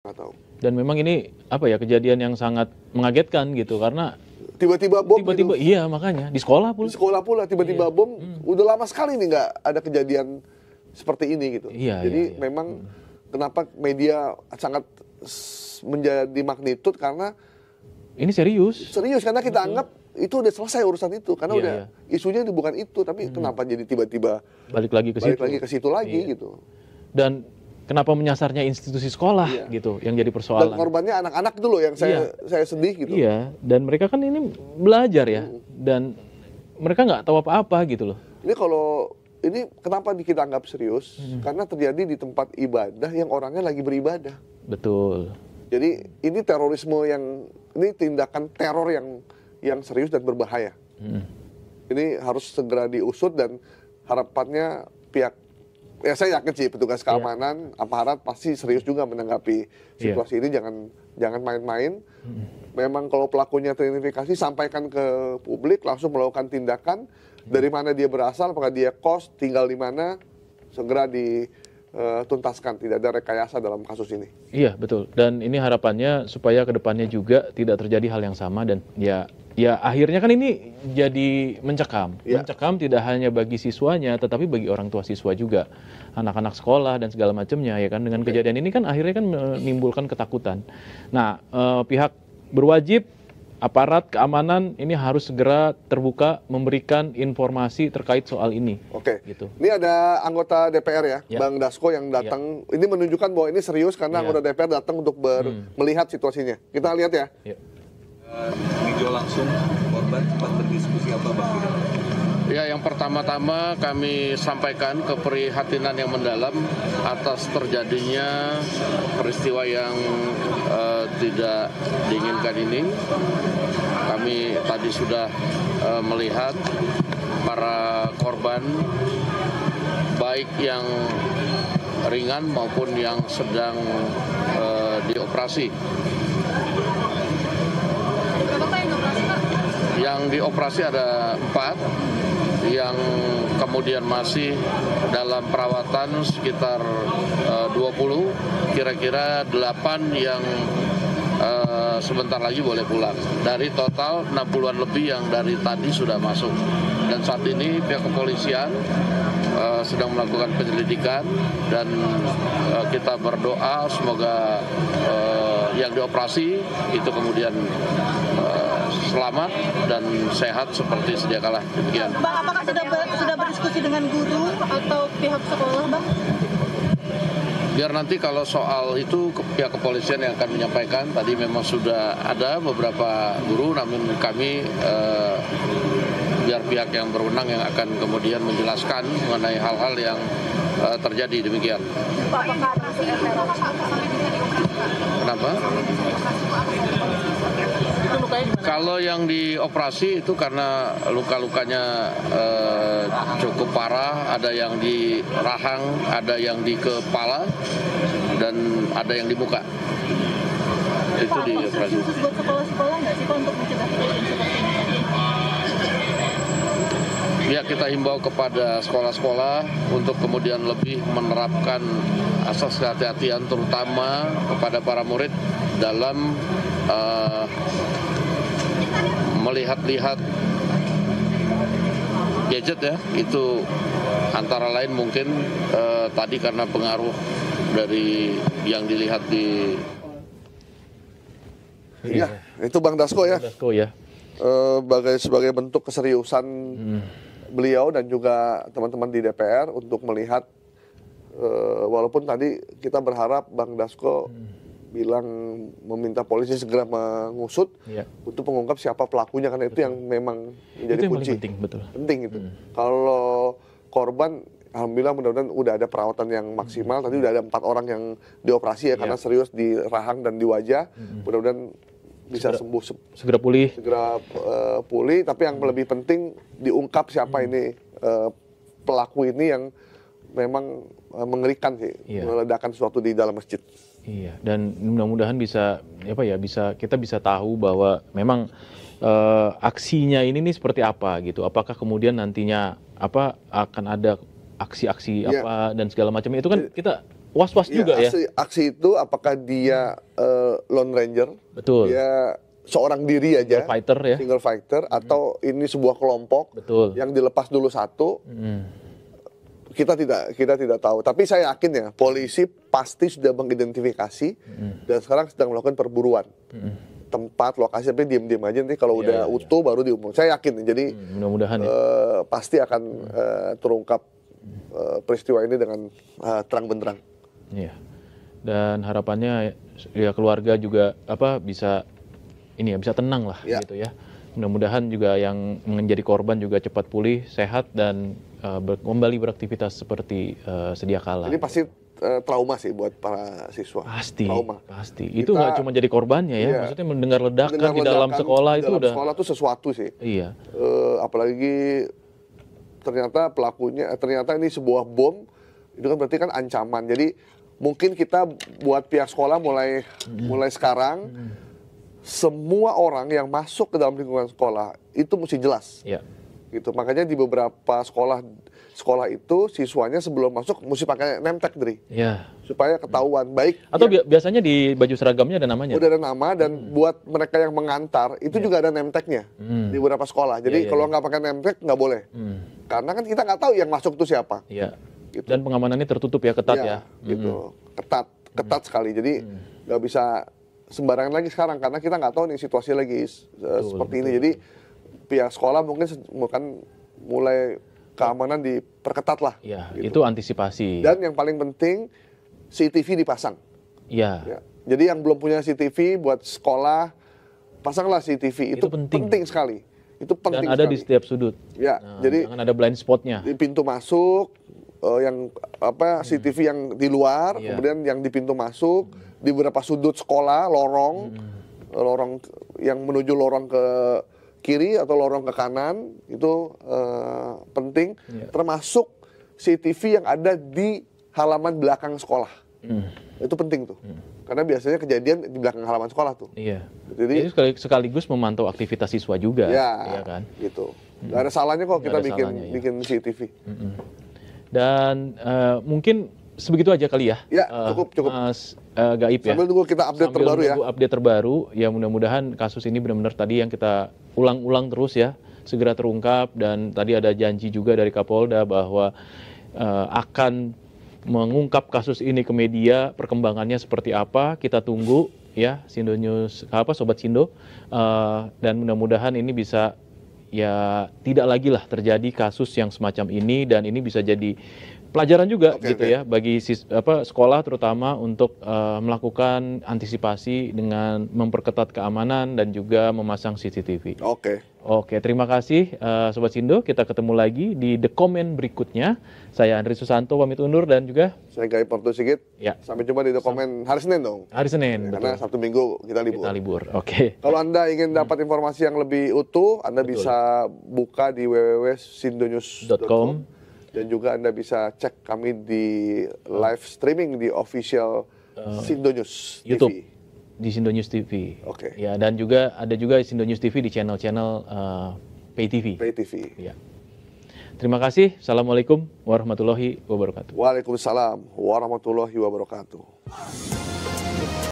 Nggak tahu. Dan memang ini apa ya, kejadian yang sangat mengagetkan gitu, karena Tiba-tiba bom tiba-tiba gitu. iya, makanya di sekolah pula. Di sekolah pula tiba-tiba bom. Udah lama sekali nih nggak ada kejadian seperti ini gitu. Iya, Jadi iya. memang kenapa media sangat menjadi magnitud karena Ini serius. karena kita anggap itu udah selesai urusan itu karena Iya, udah iya. isunya itu bukan itu, tapi kenapa jadi tiba-tiba Balik lagi ke situ. lagi Iya. gitu. Dan kenapa menyasarnya institusi sekolah gitu yang jadi Dan persoalan. korbannya anak-anak itu loh yang saya sedih gitu. Iya, dan mereka kan ini belajar ya, dan mereka nggak tahu apa-apa gitu loh. Ini kalau ini kenapa kita anggap serius? Karena terjadi di tempat ibadah yang orangnya lagi beribadah. Betul. Jadi ini terorisme ini tindakan teror yang serius dan berbahaya. Ini harus segera diusut dan harapannya saya yakin sih petugas keamanan, aparat pasti serius juga menanggapi situasi ini, jangan main-main. Memang kalau pelakunya teridentifikasi, sampaikan ke publik, langsung melakukan tindakan dari mana dia berasal, apakah dia kos, tinggal di mana, segera dituntaskan, tidak ada rekayasa dalam kasus ini. Iya, betul. Dan ini harapannya supaya kedepannya juga tidak terjadi hal yang sama, dan ya akhirnya kan ini jadi mencekam. Mencekam tidak hanya bagi siswanya, tetapi bagi orang tua siswa juga, anak-anak sekolah dan segala macamnya ya kan. Dengan kejadian ini kan akhirnya kan menimbulkan ketakutan. Nah, pihak berwajib, aparat keamanan ini harus segera terbuka memberikan informasi terkait soal ini. Oke. Gitu. Ini ada anggota DPR ya, Ya. Bang Dasko yang datang. Ini menunjukkan bahwa ini serius karena anggota DPR datang untuk melihat situasinya. Kita lihat ya. Meninjau langsung korban, sempat berdiskusi apa Bang? Ya, yang pertama-tama kami sampaikan keprihatinan yang mendalam atas terjadinya peristiwa yang tidak diinginkan ini. Kami tadi sudah melihat para korban, baik yang ringan maupun yang sedang dioperasi. Yang dioperasi ada 4, yang kemudian masih dalam perawatan sekitar 20, kira-kira 8 yang sebentar lagi boleh pulang. Dari total 60-an lebih yang dari tadi sudah masuk. Dan saat ini pihak kepolisian sedang melakukan penyelidikan, dan kita berdoa semoga yang dioperasi itu kemudian selamat dan sehat seperti sedia kala. Demikian. Bang, apakah sudah berdiskusi dengan guru atau pihak sekolah, Bang? Biar nanti kalau soal itu pihak kepolisian yang akan menyampaikan. Tadi memang sudah ada beberapa guru, namun kami biar pihak yang berwenang yang akan kemudian menjelaskan mengenai hal-hal yang terjadi. Demikian. Kenapa? Kalau yang dioperasi itu karena luka-lukanya cukup parah, ada yang di rahang, ada yang di kepala, dan ada yang di muka. Itu dioperasi. Khusus buat sekolah-sekolah nggak sih Pak untuk mencegah kejadian seperti ini? Ya, kita himbau kepada sekolah-sekolah untuk kemudian lebih menerapkan asas kehati-hatian, terutama kepada para murid dalam melihat-lihat gadget ya. Itu antara lain mungkin tadi karena pengaruh dari yang dilihat di... Ya, itu Bang Dasko ya. Dasko ya. Sebagai bentuk keseriusan beliau dan juga teman-teman di DPR untuk melihat, walaupun tadi kita berharap Bang Dasko bilang meminta polisi segera mengusut untuk mengungkap siapa pelakunya, karena itu yang memang menjadi kunci. Penting, betul. Penting itu. Kalau korban, alhamdulillah mudah-mudahan udah ada perawatan yang maksimal. Tadi udah ada 4 orang yang dioperasi ya, karena serius di rahang dan di wajah. Mudah-mudahan bisa sembuh, segera pulih. Pulih. Tapi yang lebih penting diungkap siapa ini pelaku ini yang memang mengerikan sih, meledakan sesuatu di dalam masjid. Iya, dan mudah-mudahan kita bisa tahu bahwa memang aksinya ini nih seperti apa gitu. Apakah kemudian nantinya akan ada aksi-aksi apa dan segala macam itu kan kita was-was juga ya. Aksi itu apakah dia lone ranger, Betul. dia seorang diri aja, Fighter ya. single fighter, atau ini sebuah kelompok Betul. yang dilepas dulu satu. Kita tidak tahu. Tapi saya yakin ya, polisi pasti sudah mengidentifikasi dan sekarang sedang melakukan perburuan. Tempat, lokasi, tapi diam-diam aja nanti kalau udah utuh baru diumum. Saya yakin, jadi mudah-mudahan ya. pasti akan terungkap peristiwa ini dengan terang benderang. Iya. Dan harapannya ya keluarga juga bisa bisa tenang lah gitu ya. Mudah-mudahan juga yang menjadi korban juga cepat pulih, sehat dan kembali beraktivitas seperti sedia kala. Ini pasti trauma sih buat para siswa. Pasti, trauma. pasti. Itu nggak cuma jadi korbannya ya, maksudnya mendengar ledakan di dalam sekolah itu udah. Sekolah itu sesuatu sih. Iya. Apalagi ternyata pelakunya, ternyata ini sebuah bom, itu kan berarti kan ancaman. Jadi mungkin kita buat pihak sekolah mulai sekarang, semua orang yang masuk ke dalam lingkungan sekolah itu mesti jelas. Iya. Gitu. Makanya di beberapa sekolah itu siswanya sebelum masuk mesti pakai name tag, Dri. Iya. Supaya ketahuan baik. Atau biasanya di baju seragamnya ada namanya. Udah ada nama dan buat mereka yang mengantar itu juga ada name tagnya di beberapa sekolah. Jadi kalau nggak pakai name tag nggak boleh. Karena kan kita nggak tahu yang masuk itu siapa. Iya. Gitu. Dan pengamanannya tertutup ya, ketat ya. Gitu. Ketat sekali. Jadi nggak bisa sembarangan lagi sekarang karena kita nggak tahu nih situasi lagi seperti ini. Jadi pihak sekolah mungkin mulai keamanan diperketat lah. Iya, gitu. itu antisipasi. Dan yang paling penting CCTV dipasang. Iya. Ya. Jadi yang belum punya CCTV buat sekolah pasanglah CCTV. Itu penting sekali. Itu penting dan ada sekali. di setiap sudut. Ya, Nah, jadi jangan ada blind spotnya. di pintu masuk yang CCTV yang di luar, kemudian yang di pintu masuk, di beberapa sudut sekolah, lorong yang menuju lorong ke kiri atau lorong ke kanan itu penting, termasuk CCTV yang ada di halaman belakang sekolah. Itu penting tuh, karena biasanya kejadian di belakang halaman sekolah tuh. Iya. Jadi sekaligus memantau aktivitas siswa juga, ya kan? Gitu. Gak ada salahnya kok kita bikin CCTV. Dan mungkin sebegitu aja kali ya. Ya, cukup. Mas Gaib ya. Sambil nunggu kita update terbaru ya. Update terbaru, ya mudah-mudahan kasus ini benar-benar tadi yang kita ulang-ulang terus ya, segera terungkap. Dan tadi ada janji juga dari Kapolda bahwa akan mengungkap kasus ini ke media, perkembangannya seperti apa, kita tunggu ya, Sindo News, Sobat Sindo. Dan mudah-mudahan ini bisa ya tidak lagi lah terjadi kasus yang semacam ini, dan ini bisa jadi pelajaran juga ya bagi sekolah terutama untuk melakukan antisipasi dengan memperketat keamanan dan juga memasang CCTV. Oke, terima kasih Sobat Sindo. Kita ketemu lagi di The Comment berikutnya. Saya Andri Susanto pamit undur dan juga saya Gaib Porto Sigit. Ya. Sampai jumpa di The Comment hari Senin dong. Hari Senin. Karena Sabtu Minggu kita libur. Oke. Kalau Anda ingin dapat informasi yang lebih utuh, Anda bisa buka di www.sindonews.com dan juga Anda bisa cek kami di live streaming di official Sindo News YouTube. TV. Di Sindo News TV. Oke. Ya, dan juga ada juga Sindo News TV di channel-channel Pay TV. Ya. Terima kasih. Assalamualaikum warahmatullahi wabarakatuh. Waalaikumsalam warahmatullahi wabarakatuh.